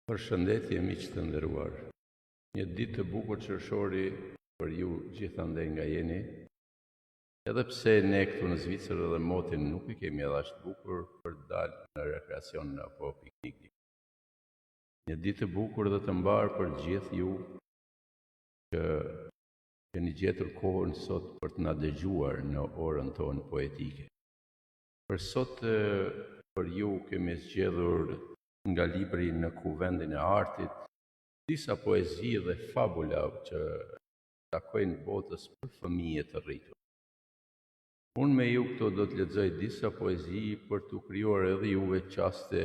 Përshëndetje miq të nderuar. Një ditë të bukur qershori për ju gjithandej nga jeni, edhe pse ne këtu në Zvicër dhe motin nuk i kemi edhe ashtë bukur për të dalë në rekreacion apo piknik. Një ditë të bukur dhe të mbar për gjithë ju që keni gjetur kohën sot për të na dëgjuar në orën tonë poetike. Për sot për ju kemi zgjedhur nga libri Në kuvendin e artit, disa poezi dhe fabula që takojnë botës për fëmijë të rritur. Unë me ju këto do të lexoj disa poezi për t'u krijuar edhe juve qaste,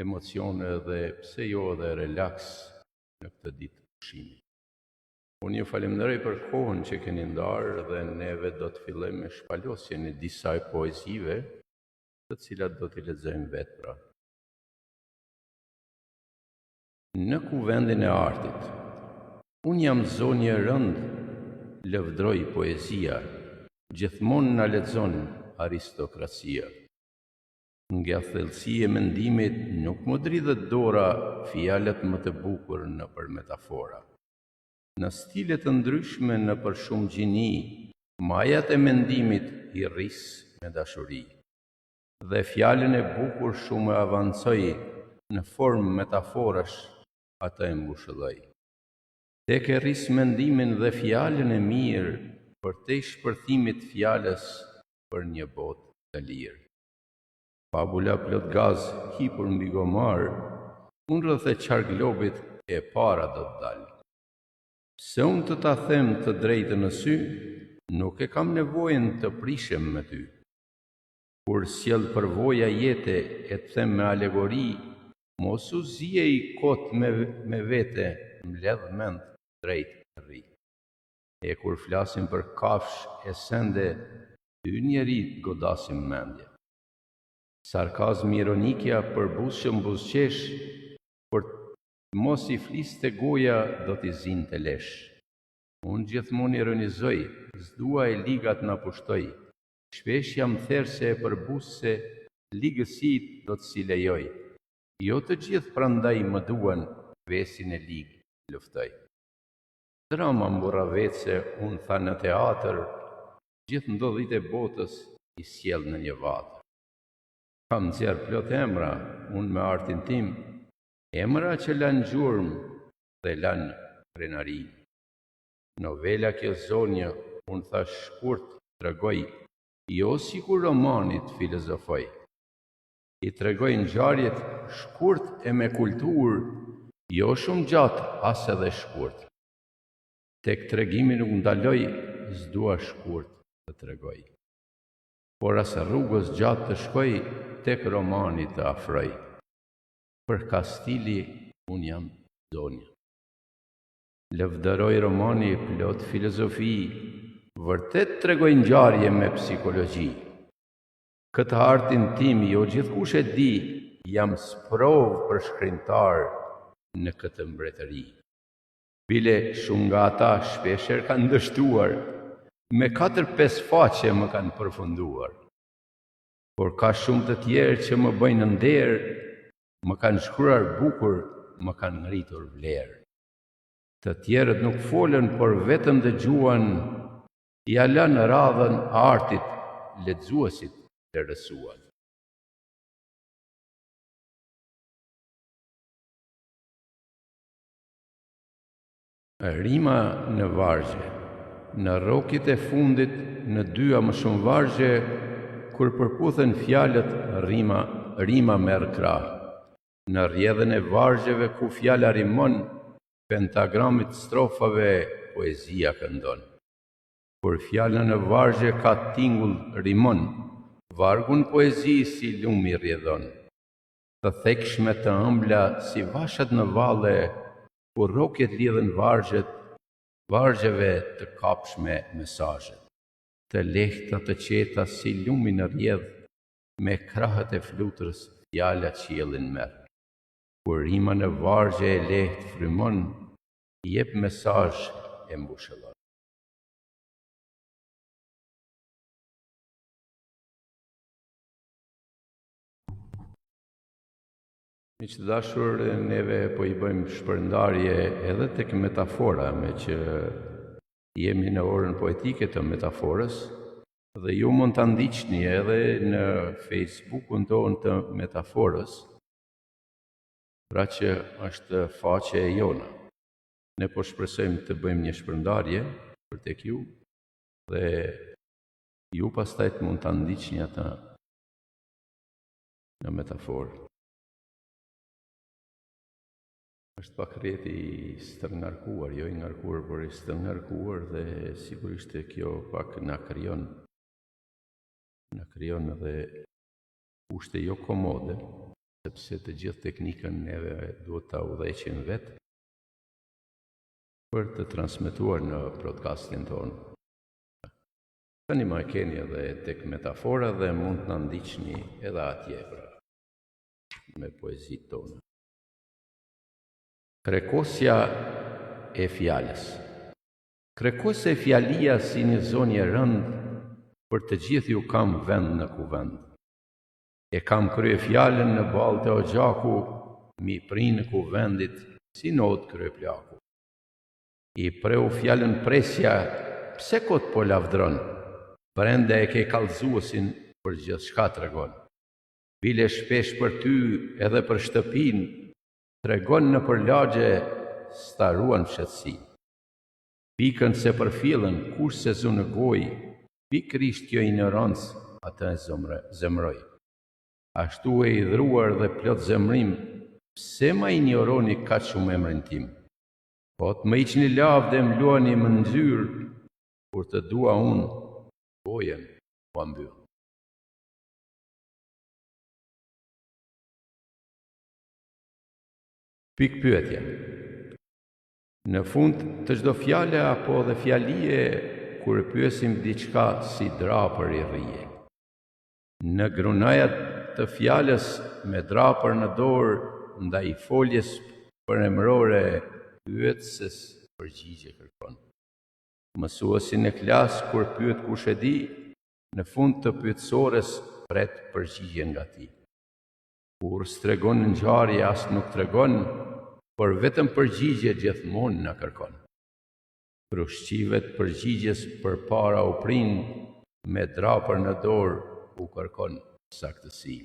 emocione dhe pse jo edhe relaks në këtë ditë të pushimit. Unë ju falenderoj për kohën që keni ndarë dhe neve do të fillojmë me shpalosjen e disa poezive, të cilat do t'i lexojmë vetë pra. Në kuvendin e artit, unë jam zonjë rënd, lëvdroj poezia, gjithmonë na lexon aristokracia. Nga thellësia e mendimit nuk më dridhet dora, fjalët më të bukur nëpër metafora. Në stile të ndryshme nëpër shumë gjini, majat e mendimit i rris me dashuri. Dhe fjalën e bukur shumë avancoj, në formë metaforash atë e mbushëlloj. Tek e rris mendimin dhe fjalën e mirë, për te shpërthimit fjalës për një botë të lirë. Fabula plot gaz hipur mbi gomar, unë rreth e qark globit e para do të dalë. Se unë të ta them të drejtën në sy, nuk e kam nevojën të prishem me ty. Kur sjell përvoja jete e të them me alegori, mos u zije i kot me vete, mbledh mend drejt të rri. E kur flasim për kafsh e sende, ty njerit godasim mendje. Sarkazmi ironikja për buzëqëm buzëqesh, për mos i fliste goja do t'i zinte lesh. Unë gjithmonë ironizoj, s'dua e ligat na pushtoj, shpesh jam therse e për buzëse, ligësit do t'si lejoj. Jo të gjithë prandaj më duan, vesin e ligë luftoj. Drama mbura vece, unë tha në teatër, gjithë ndodhit e botës i sjell në një vatër. Kam nxjerr plot emra, unë me artin tim, emra që lanë gjurmë dhe lanë krenari. Novela kjo zonjë, unë tha shkurt tregoj, jo si kur romanit filozofoj. I tregoj ngjarjet shkurt e me kultur, jo shumë gjatë as edhe shkurt. Tek tregimi nuk ndaloj, s'dua shkurt të tregoj. Por as rrugës gjatë të shkoj, tek romani të afroj. Për kastili unë jam zonjë. Lëvdëroj romani plot filozofi, vërtet tregoj ngjarje me psikologji. Këtë artin tim jo gjithkush e di, jam sprov për shkrimtar në këtë mbretëri. Bile shumë nga ata shpesher kanë dështuar, me 4-5 faqe më kanë përfunduar. Por ka shumë të tjerë që më bëjnë nder, më kanë shkruar bukur, më kanë ngritur vlerë. Të tjerët nuk folën, por vetëm dëgjuan, ja lanë radhën artit, lexuesit të rësuan. Rima në vargje. Në rokit e fundit, në dyja më shumë vargje, kur përputhen fjalët, rima merr krah. Në rrjedhën e vargjeve ku fjala rimon, pentagramit strofave poezia këndon. Kur fjala në vargje ka tingull rimon, vargun poezi si lumi rrjedhon. Të thekshme të ëmbla si vashat në valle, kur rokjet lidhen vargjeve të kapshme mesazhet. Të lehta të qeta si lumi në rrjedh, me krahët e fluturës fjala qiellin merr. Kur rima në vargje e lehtë frymon, jep mesazh e mbushëllon. Miq të dashur, neve po I bëjmë shpërndarje edhe tek metafora, me që jemi në orën poetike të metaforës, dhe ju mund ta ndiqni edhe në Facebook-un tonë të metaforës, pra që është faqe e jona. Ne po shpresojmë të bëjmë një shpërndarje për tek ju, dhe ju pastaj mund ta ndiqni atë në metaforë. Është pak rreth I stërngarkuar, jo I ngarkuar, por I stërngarkuar, dhe sigurisht kjo pak na krijon edhe kushte jo komode, sepse të gjithë teknikën neve duhet ta udhëheqim vetë për të transmetuar në podcastin tonë. Tani më keni edhe tek metafora dhe mund të na ndiqni edhe atje pra me poezitë tona. Krekosja e fjalës. Krekosja e fjalia si një zonjë rënd, për të gjithë ju kam vend në kuvend. E kam krye fjalën në ballë të ogjaku, mi prinë kuvendit si not krye plaku. I preu fjalën presja, pse kot po lavdron? Brenda e ke kallëzuesin për gjithçka tregon. Bile shpesh për ty edhe për shtëpinë, tregon në përlagje staruan fshetsi. Pikën se përfillën kush se zunë goj, pikrisht kjo ignorancë atë e zemroj. Ashtu e I dhruar dhe plot zemrim, pse ma ignoroni kaq shumë emrin tim? Po të më iqni lavë dhe më luani më nxyrë, kur të dua unë, gojen po mbyll. Pikë pyetje. Në fund të çdo fjale apo dhe fjalie, kur pyesim diçka si drapër I rrije. Në grunajat të fjalës me drapër në dorë, ndaj foljes përemrore, pyetses përgjigje kërkon. Mësuesi në klas kur pyet kush e di, në fund të pyetësores pret përgjigje nga ti. Kur s'tregon në ngjarje as nuk tregon, por vetëm përgjigje gjithmonë na kërkon. Krushqivet përgjigjes përpara u prin, me drapër në dorë u kërkon saktësi.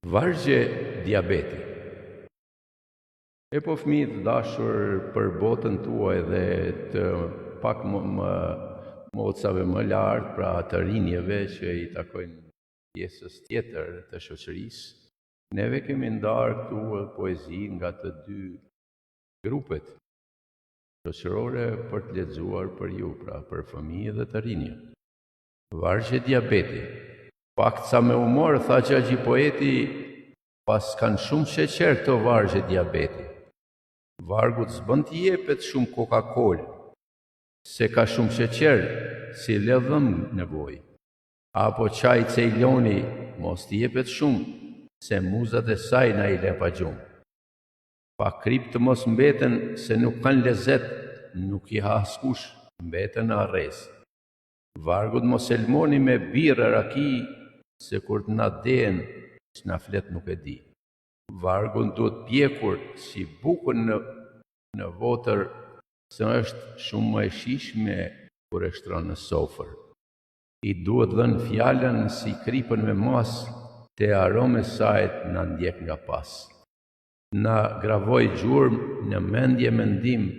Vargje diabeti. E po fëmijë të dashur, për botën tuaj dhe të pak mocave më lartë, pra të rinjeve që I takojnë pjesës tjetër të shoqërisë, neve kemi ndarë këtu poezi nga të dy grupet shoqërore për të lexuar për ju, pra për fëmijë dhe të rinjë. Vargje diabeti. Pak sa me humor tha Gjagji poeti, pas kanë shumë sheqer këto vargje diabeti. Vargut s'bën t'i jepet shumë Coca-Cola, se ka shumë sheqer, si ledhëm në gojë. Apo qaj Ceyloni, mos t'i jepet shumë, se muzat e saj na I le pa gjumë. Pa krip të mos mbeten, se nuk kanë lezet, nuk I ha askush, mbeten në arres. Vargut mos e lmoni me birë raki, se kur t'na den, s'na flet nuk e di. Vargun duhet pjekur si bukën në votër, se është shumë më e shishme kur e shtron në sofër. I duhet dhënë fjalën si kripën me mas, te arome sajt na ndjek nga pas. Na gravoj gjurmë në mendje mendim,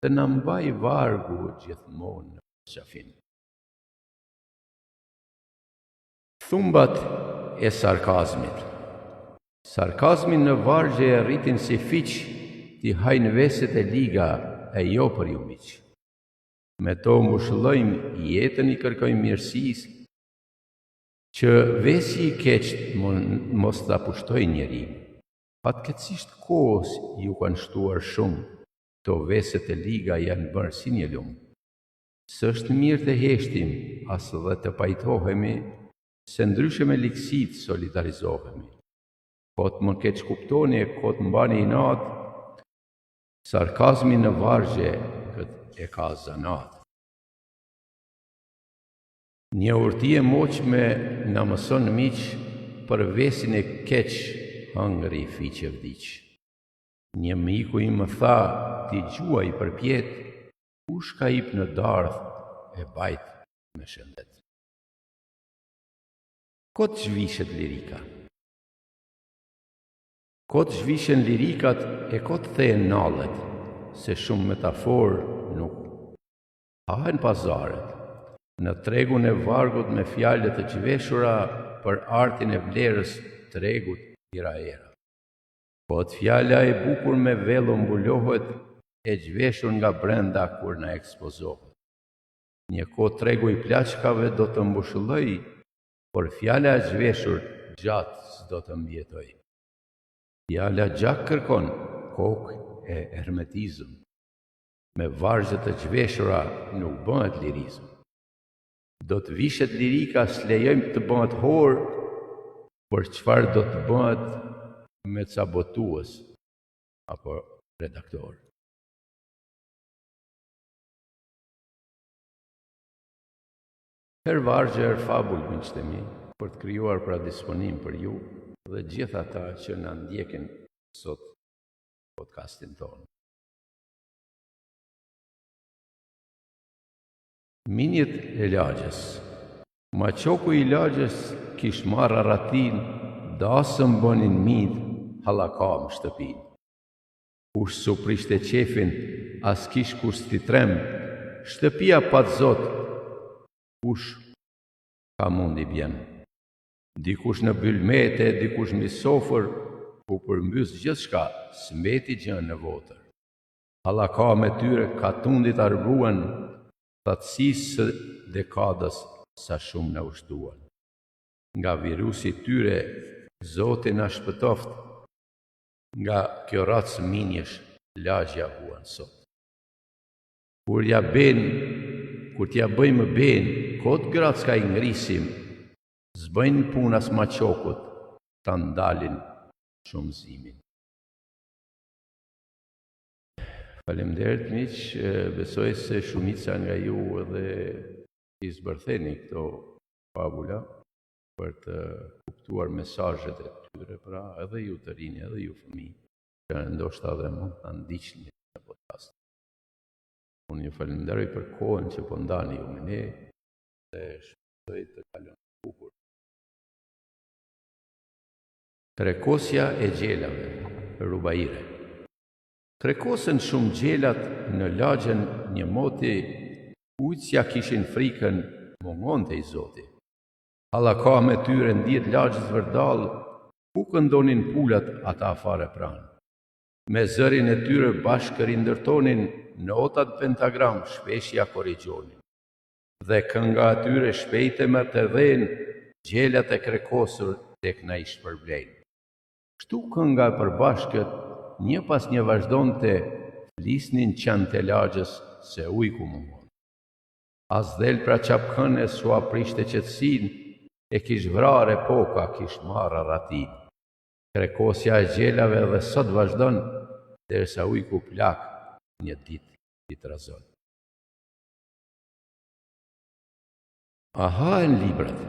të na mbaj vargu gjithmonë në qafim. Thumbat e sarkazmit. Sarkazmi në vargje e rritin si fiq, t'i hajnë veset e liga e jo për ju miq. Me to mbushëllojmë jetën I kërkojmë mirësis, që vesi I keqt mos t'a pushtoj njeri. Fatkeqësisht kohës ju kanë shtuar shumë, to veset e liga janë bërë si një lumë. S'është mirë të heshtim, as dhe të pajtohemi, se ndryshe me likësit solidarizohemi. Po të më keq kuptoni e ko të mbani I natë, sarkazmi në vargje e ka zanat. Një urti e moqme në mëson miq për vesin e keq hëngri fiqe vdiq. Një miku i më tha, ti gjuaj për pjet, kush ka ip në dardh e bajt me shëndet. Kot zhvishet lirika. Kot zhvishen lirikat e kot thejnë nallet, se shumë metafor nuk hahen pazaret. Në tregun e vargut me fjalët e zhveshura për artin e vlerës tregut tira era. Po të fjala e bukur me vello mbulohet, e zhveshur nga brenda kur na ekspozohet. Një kohë tregu i plaçkave do të mbushëlloj, por fjala e zhveshur gjatë s'do të mbjetoj. Fjala gjak kërkon kokë e hermetizëm. Me vargjet e zhveshura nuk bëhet lirizëm. Do të vishet lirika s'lejojmë të bëhet hor, por çfarë do të bëhet me ca botues apo redaktor. Her vargje er fabull, miqtë e mi, për të krijuar pra disponim për ju dhe gjithë ata që na ndjekin sot podcastin tonë. Minjet e lagjes. Maqoku i lagjes kish marrë aratin, dasëm bënin mid, halakam shtëpin. Kush su prishte qefin, as kish kur s'ti trem, shtëpia pat zot, kush ka mundi bjen. Dikush në bylmete, dikush mbi sofër, ku përmbys gjithçka, s'mbeti gjë në votër. Halakam e tyre ka tundit arbruan, thatësisë së dekadës sa shumë në ushtuan. Nga virusi tyre, Zoti na shpëtoft, nga kjo racë minjesh, lagja huan sot. Kur t'ja bëjmë ben, kot gratë s'ka i ngrisim, zbëjnë punas maqokut, ta ndalin shumëzimin. Faleminderit miq, besoj se shumica nga ju edhe i zbërtheni këto fabula për të kuptuar mesazhet e tyre, pra edhe ju të rinj, edhe ju fëmijë, që ndoshta edhe mund ta ndiqni në podcast. Unë ju falenderoj për kohën që po ndani ju me ne dhe shpresoj të kaloni bukur. Trekosja e gjelave, Rubaire. Trekosen shumë gjelat në lagjen një moti, ujtësja kishin frikën, mungonte i Zoti. Halaka me tyre ndjet lagjës vërdal, ku këndonin pulat ata fare pranë. Me zërin e tyre bashkë rindërtonin, notat pentagram shpeshja korrigjonin. Dhe kënga atyre shpejte me të dhenë, gjelat e krekosur tek na i shpërblejnë. Kështu kënga për bashkët, një pas një vazhdonte, flisnin qanë të lagjës se ujku mungon. As del pra qapkën e sua prishte qetësin, e kish vrare poka kish marra ratin. Krekosja e gjelave dhe sot vazhdon, derisa ujku plak një dit i trazon. Aha e në librat.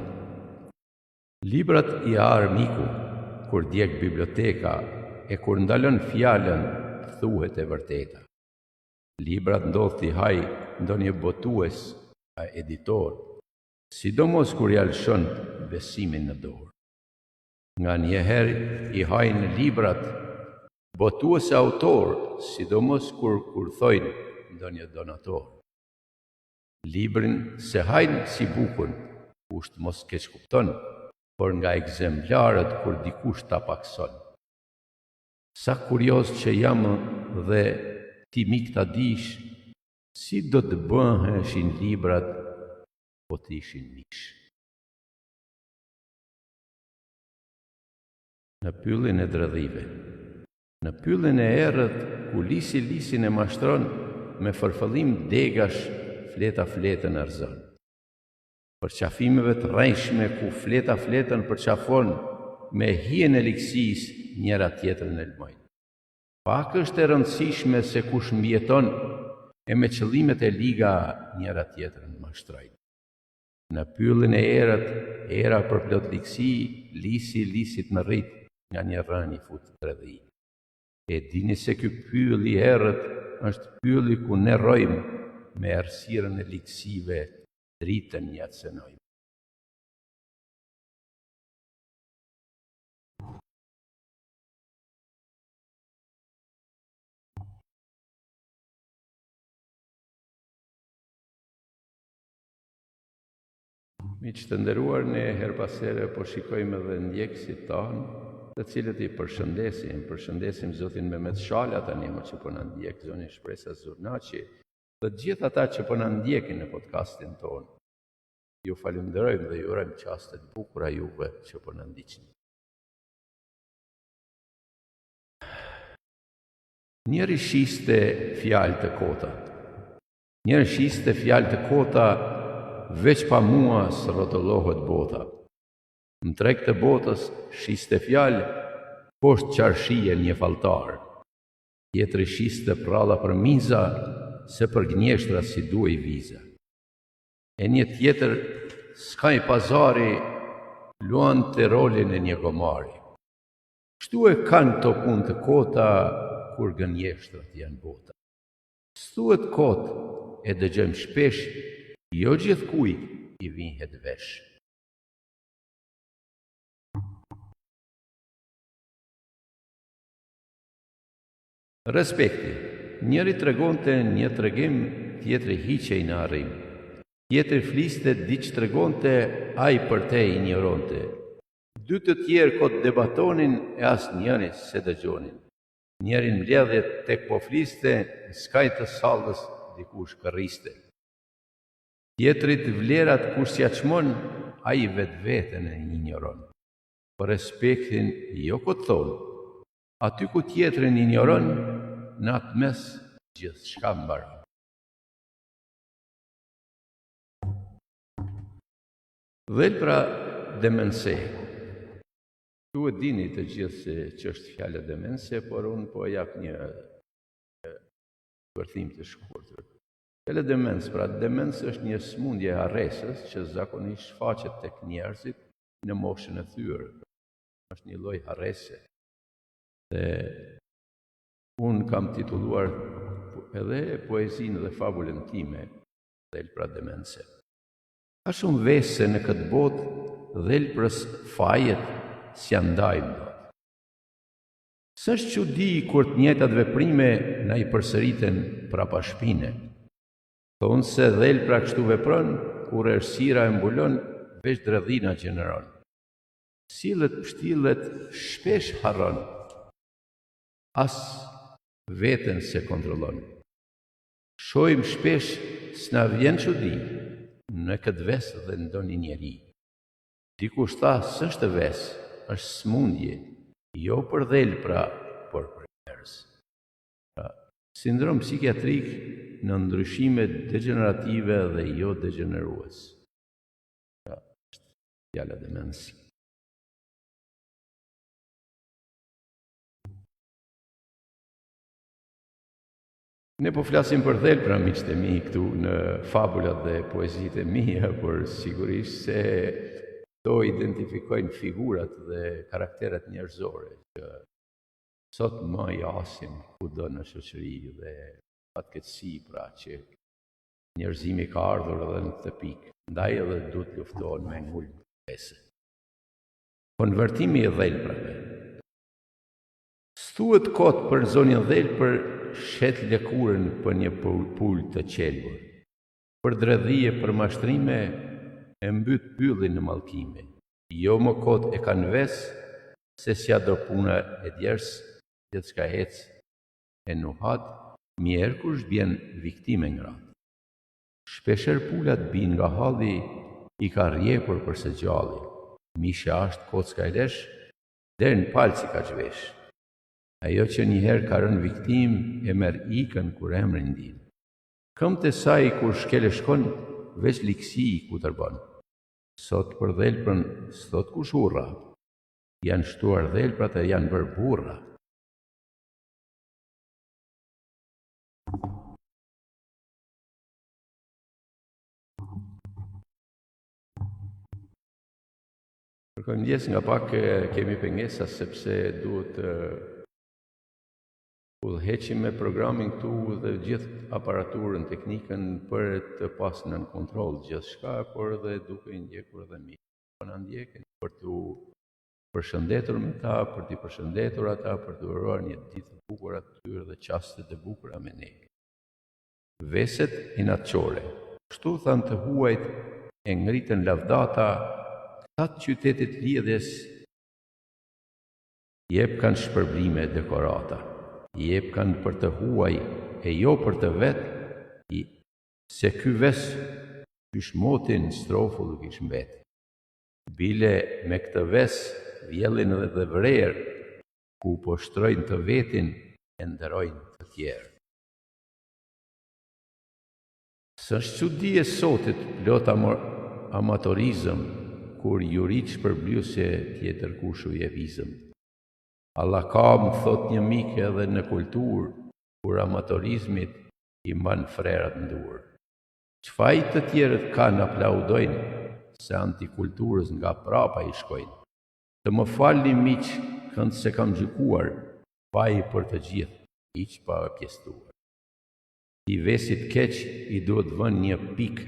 Librat i armiku, kur djek biblioteka, e kur ndalën fjallën, thuhet e vërteta. Librat ndodh t'i haj ndonjë botues a editor, sidomos kur jalshon besimin në dorë. Nga njëherë i hajnë librat botues autor, sidomos kur thojnë ndonjë donator. Librin se hajnë si bukën, kusht mos keq kupton, por nga ekzemplarët kur dikush ta pakson. Sa kurioz që jam dhe ti mik ta dish, si do të bëheshin librat po të ishin mish. Në pyllin e dredhive. Në pyllin e errët, ku lisin e mashtron, me fërfëllim degash fleta fletën arzon. Për qafimeve të rrejshme ku fleta fletën përqafon, me hien e liksis njëra tjetër në lmojnë. Pak është e rëndësishme se kush mbjeton, e me qëllimet e liga njëra tjetrën mashtrojnë. Në pyllin e erët, era për plot likësi, lisi lisit në rrit, nga një rëni fut të redhi. E dini se ky pyll i erët është pylli ku ne rrojmë me errësirën e likësive dritën një atësënojmë. Miq të nderuar, ne her pas here po shikojmë edhe ndjekësit tanë, të cilët i përshëndesim Zotin Mehmet Shala tani që po na ndjek, zonin Shpresa Zurnaqi, dhe të gjithë ata që po na ndjekin në podcastin tonë. Ju falenderojmë dhe ju urojmë qaste të bukura juve që po na ndiqni. Njëri shiste fjalë të kota. Njëri shiste fjalë të kota, veç pa mua së rrotullohet bota. Në treg të botës shiste fjalë, poshtë qarshie një falltar. Tjetri shiste pralla për miza, se për gënjeshtra si duaj viza. E një tjetër skaj pazari, luante rolin e një gomari. Kështu e kanë to punë të kota, kur gënjeshtrat janë bota. Thuhet kot e dëgjojmë shpesh, jo gjithkujt i vihet vesh. Respekti. Njëri tregonte një tregim, tjetri hiqej në arrim. Tjetri fliste diç tregonte, ai për te ignoronte. Dy të tjerë kot debatonin e as njëri se dëgjonin. Njerin mbledhjet tek po fliste, në skaj të sallës dikush kërriste. Tjetrit vlerat kush s'ja çmon, ai vetveten e ignoron. Për respektin jo kot thon, aty ku tjetrin ignoron, në atë mes gjithçka mbaron. Dhelpra demense. Ju e dini të gjithë se që është fjala demense, por unë po jap një përthim të shkurtër. Fjala demens, pra demens është një smundje e arresës që zakonisht shfaqet tek njerëzit në moshën e thyrë. Është një lloj arrese. Dhe unë kam titulluar edhe poezinë dhe fabulën time, Dhelpra demense. Ka shumë vese në këtë botë, dhelprës fajet s'ja ndajnë dot. S'është çudi kur të njëjtat veprime na i përsëriten prapa shpine. Thonë se dhelpra kështu vepron, kur errësira e mbulon, veç dredhina gjeneron. Sillet pështillet shpesh harron, as veten se kontrollon. Shohim shpesh s'na vjen çudi në këtë ves dhe ndonjë njeri. Dikush tha s'është ves, është smundje, jo për dhelpra, por për njerëz. Sindrom psikiatrik në ndryshime degenerative dhe jo degenerues. Është fjala demensi. Ne po flasim për dhelpra, miqtë e mi, këtu në fabulat dhe poezitë e mia, por sigurisht se to identifikojnë figurat dhe karakteret njerëzore që sot më jasin kudo në shoqëri dhe fatkeqësi, pra që njerëzimi ka ardhur edhe në këtë pikë, ndaj edhe duhet luftohen me ngulm bese. Konvertimi i dhelprave. Thuhet kot për zonjën dhelpër, shet lëkurën për një pul të qelbur. Për dredhije për mashtrime, e mbyt pyllin në mallkime. Jo më kot e kanë ves, se s'ja do puna e djers, gjithçka ec e nuhat, mjerë kush bjen viktime ngrat. Shpesher pulat bin nga halli, i ka rjepur përse gjalli. Misha ashtë kocka e lesh, der në palci ka zhvesh. Ajo që njëherë ka rënë viktim, e merr ikën kur emrin ndin. Këmbët e saj kur shkele shkon, veç likësi i kutërbon. Sot për dhelprën s'thot kush urra, janë shtuar dhelprat e janë bërë burra. Përkojmëngjes, nga pak kemi pengesa sepse duhet udhëheqim me programin këtu dhe gjithë aparaturën, teknikën për të pasur në kontroll gjithçka, por edhe duke i ndjekur edhe mirë. Po na ndjekën për t'u përshëndetur me ta, për t'i përshëndetur ata, për t'u uruar një ditë të bukur atyre dhe çastet e bukura me ne. Veset inatçore. Kështu thanë të huajt e ngritën lavdata, këta qytetit lidhjes jep kanë shpërblime dekorata, jep kanë për të huaj e jo për të vetë, se ky ves kysh motin strofull kish mbet. Bile me këtë ves vjellin dhe vrerë, ku po shtrojnë të vetin e nderojnë të tjerë. S'është çudi e sotit plot amatorizëm, kur jurit shpërblyese tjetër kushu je vizëm. Allah ka, më thot një mik edhe në kulturë, kur amatorizmit i mban frerat ndur. Çfaj të tjerët kanë aplaudojnë, se antikulturës nga prapa i shkojnë. Të më falni miq, kënd se kam gjykuar, vaj për të gjithë, hiq pa pjestuar. I vesit keq i duhet vën një pik,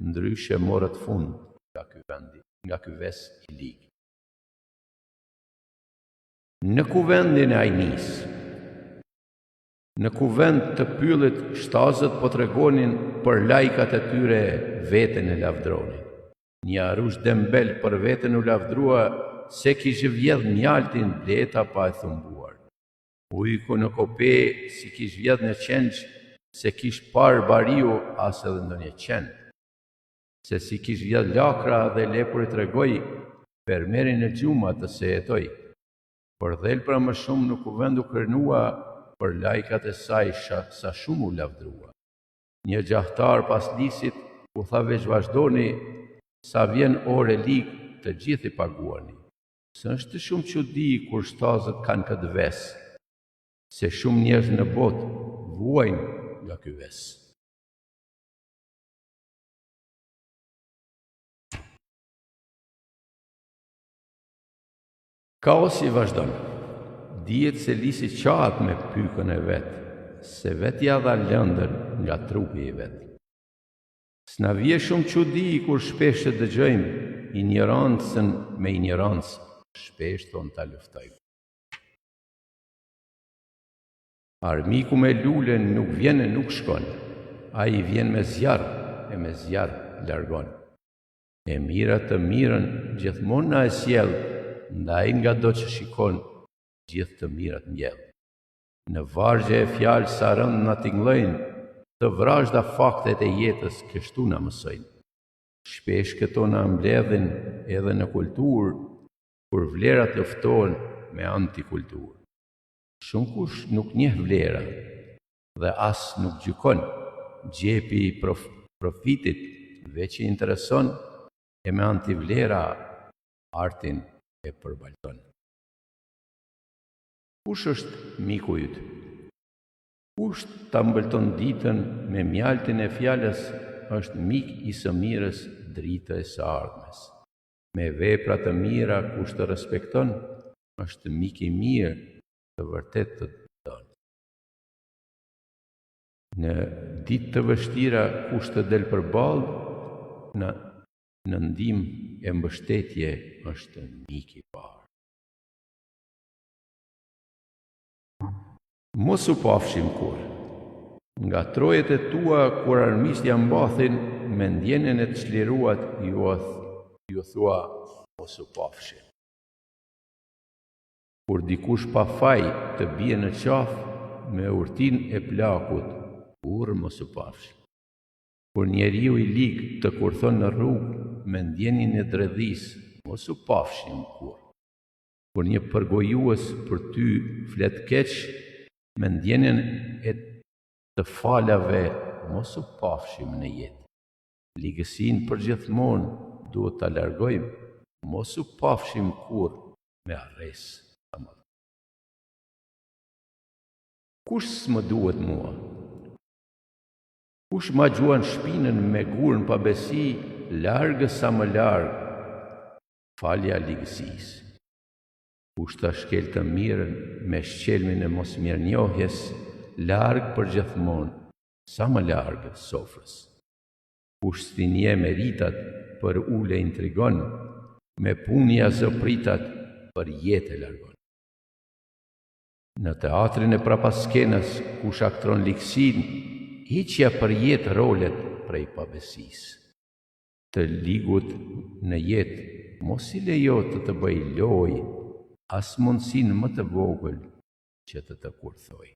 ndryshe morët fund nga ky vendi, nga ky ves i lig. Në kuvendin e ajnis, në kuvend të pyllit shtazët po tregonin për lajkat e tyre veten e lavdronin. Një arush dembel për veten u lavdrua se kishte vjedh mjaltin bleta pa e thumbuar. Ujku në kope si kish vjedh në qenç, se kish par bariu as edhe ndonjë qen. Se si kish vjedh lakra dhe lepuri tregoi, fermerin e gjuma të se jetoj. Por dhelpra më shumë në kuvend u kërnua, për lajkat e saj sa shumë u lavdrua. Një gjahtar pas lisit u tha veç vazhdoni, sa vjen ore lig të gjithë i paguani. S'është shumë çudi kur shtazët kanë këtë ves, se shumë njerëz në botë vuajnë nga ky ves. Kaosi vazhdon. Dihet se lisi qahet me pykën e vetë, se vetja dha lëndën nga trupi i vetë. S'na vje shumë çudi kur shpesh të dëgjojmë ignorancën me ignorancë, shpesh thonë ta luftojmë. Armiku me lulen nuk vjen e nuk shkon, ai vjen me zjarr e me zjarr largon. E mira të mirën gjithmonë na e sjell, ndaj nga do që shikon, gjithë të mirat mbjell. Në vargje e fjalë sa rënd na tingëllojnë, të vrazhda faktet e jetës kështu na mësojnë. Shpesh këto na mbledhin edhe në kulturë, kur vlerat luftohen me antikulturë. Shumë kush nuk njeh vlera dhe as nuk gjykon, gjepi i profitit veç i intereson, e me antivlera artin e përbalton. Kush është miku yt? Kush ta mbëlton ditën me mjaltin e fjalës, është mik i së mirës, dritë e së ardhmes. Me vepra të mira kush të respekton, është mik i mirë, të vërtet të don. Në ditë të vështira kush të del përballë, në ndihmë e mbështetje është mik i parë. Mos u pafshim kur. Nga trojet e tua kur armiqt ja mbathin, me ndjenën e të çliruat ju thua mos u pafshim. Kur dikush pa faj të bie në qafë, me urtin e plakut, kurrë mos u pafshim. Kur njeriu i lig të kurthon në rrugë, me ndjenjen e dredhis, mos u pafshim kur. Kur një përgojues për ty flet keq, me ndjenjen e të falave, mos u pafshim në jetë. Ligësin për gjithmonë duhet ta largojmë, mos u pafshim kur me arres. Kush s'më duhet mua? Kush ma gjuan shpinën me gurën pa besi, largë sa më largë, falja ligësisë. Kush ta shkel të mirën me shkelmin e mosmirënjohjes, larg për gjithmonë, sa më larg sofrës. Kush stinje meritat për ule intrigon, me punja zëpritat për jetë largon. Në teatrin e prapaskenës, kush aktron ligësin, hiqja për jetë rolet prej pabesisë. Të ligut në jetë, mos i lejo të bëj loj, as mundësin më të vogël që të kurthoj.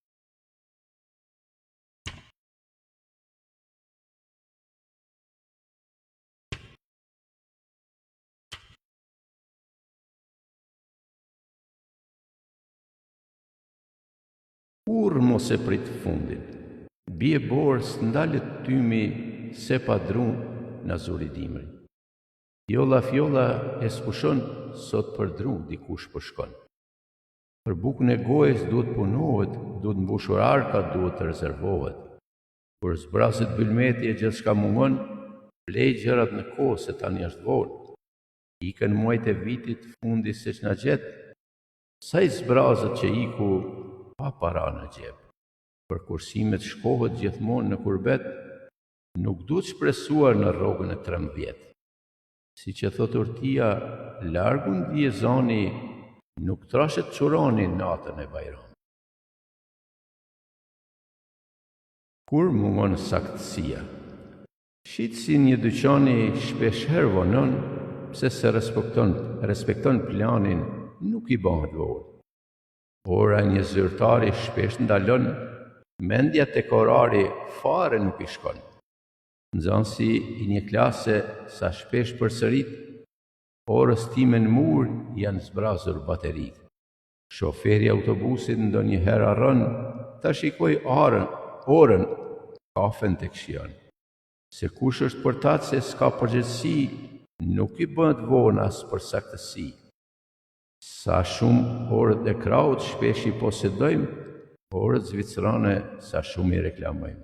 Kur mos e prit fundin, bie borës ndalet tymi se pa dru në zuri dimri. Fjolla e spushon, sot për dru dikush përshkon. Për bukën e gojës duhet punohet, duhet mbushur arka, duhet të rezervohet. Kur zbraset bylmeti e gjithçka mungon, blej gjërat në kohë se tani është vonë. Ikën muajt e vitit fundi se që na gjet, sa i zbrazët që iku pa para në gjep. Për kursimet shkohet gjithmonë në kurbet, nuk duhet shpresuar në rrogën e 13. Si që thot urtia, largun dje zani, nuk trashet qurani natën e bajram. Kur mungon saktësia? Shqitë si një dyqani shpesher vonon, pse se respekton planin, nuk i bëhet vogël. Ora një zyrtari shpesh ndalon, mendja te korari fare nuk i shkon. Nxënësi i një klase sa shpesh përsërit, orës time në mur janë zbrazur baterit. Shoferi autobusit ndonjëherë harron, ta shikoj orën, kafen të këshion. Se kush është përtat se s'ka përgjithësi, nuk i bëhet vonë as për saktësi. Sa shumë orët e kraut shpesh i posedojmë, orët zvicrane sa shumë i reklamojmë.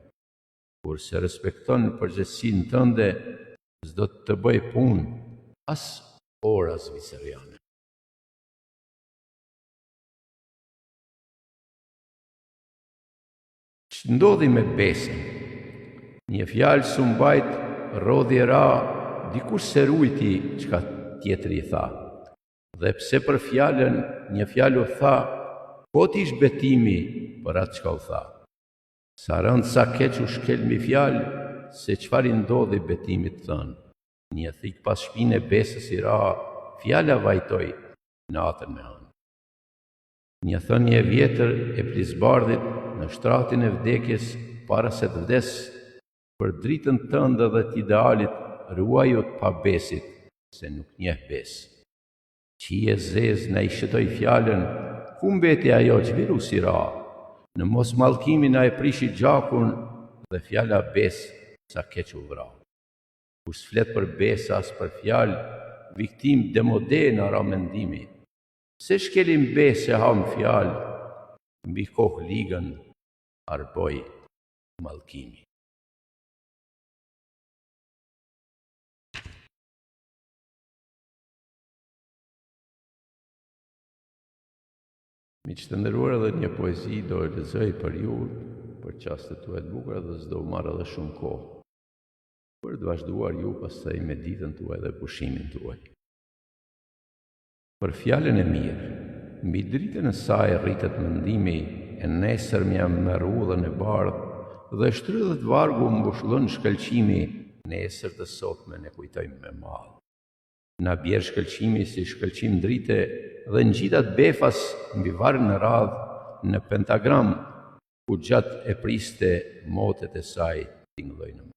Kur se respekton përgjithësinë tënde, s'do të bëj punë, as ora zviceriane. Ç'ndodhi me besën? Një fjalë s'u mbajt, rodhi e ra, dikush se rujti çka tjetri i tha. Dhe pse për fjalën një fjalë u tha, po t'ish betimi për atë çka u tha. Sa rënd sa keq u shkel mbi fjalë, se çfarë i ndodhi betimit thënë. Një thik pas shpinë e besës i ra, fjala vajtoi natën me hënë. Një thënie e vjetër e plisbardhit në shtratin e vdekjes para se të vdes, për dritën tënde dhe t'idealit ruaju pa besit, se nuk njeh besë. Qije zez na i shëtoi fjalën, ku mbeti ajo që virusi ra? Në mos mallkimin a e prishi gjakun dhe fjala besë sa keq u vra. Kur s'flet për besë as për fjalë, viktim demode në ra mendimi. Se shkelim besë e ham fjalë, mbi kohë ligën arboj mallkimi. Miq të nderuar, edhe një poezi do e lexoj për ju, për çastet tuaja të bukura dhe s'do marr edhe shumë kohë. Për të vazhduar ju pastaj me ditën tuaj dhe pushimin tuaj. Për fjalën e mirë, mbi dritën e saj rritet mendimi, e nesër më jam me rrudhën e bardhë, dhe shtrydhet vargu mbushllon shkëlqimi, nesër të sotme ne kujtojmë me madh. Na bjerë shkëlqimi si shkëlqim drite, dhe ngjitat befas mbi varg në radh, në pentagram, ku gjatë e priste motet e saj tingëllojnë.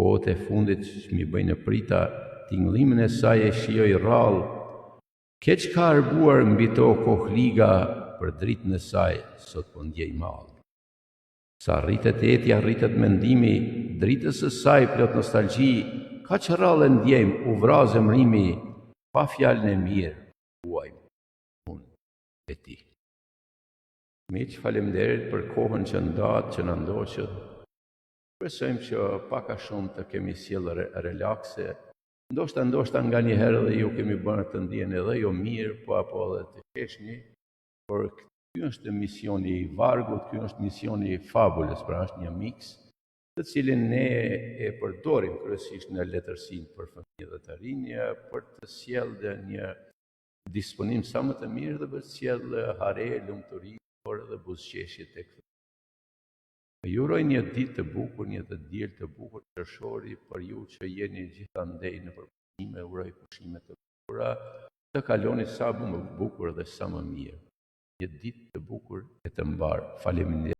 Kohët e fundit që mi bëjnë prita, tingëllimin e saj e shijoj rrallë, keq ka arbuar mbi to kohliga, për dritën e saj sot po ndjej mall. Sa rritet etja, rritet mendimi, dritës së saj plot nostalgji, ka që rrallë ndjejmë, u vra zemrimi, pa fjalën e mirë, uajmë unë e ti. Miq, faleminderit për kohën që ndatë, që na ndoqët. Presojmë që pak a shumë të kemi sjellë relakse Ndoshta nga një herë dhe ju kemi bërë të ndjeni edhe jo mirë, po apo edhe të qeshni, por ky është misioni i vargut, ky është misioni i fabulës, pra është një miks, të cilin ne e përdorim kryesisht në letërsinë për fëmijë dhe të rinj, për të sjellë një disponim sa më të mirë dhe për të sjellë hare, lumturi, por edhe buzëqeshje tek fëmijët. Ju uroj një ditë të bukur, një të diel të bukur qershori për ju që jeni gjithandej në pushime, uroj pushime të bukura, të kaloni sa më bukur dhe sa më mirë. Një ditë të bukur e të mbar. Faleminderit.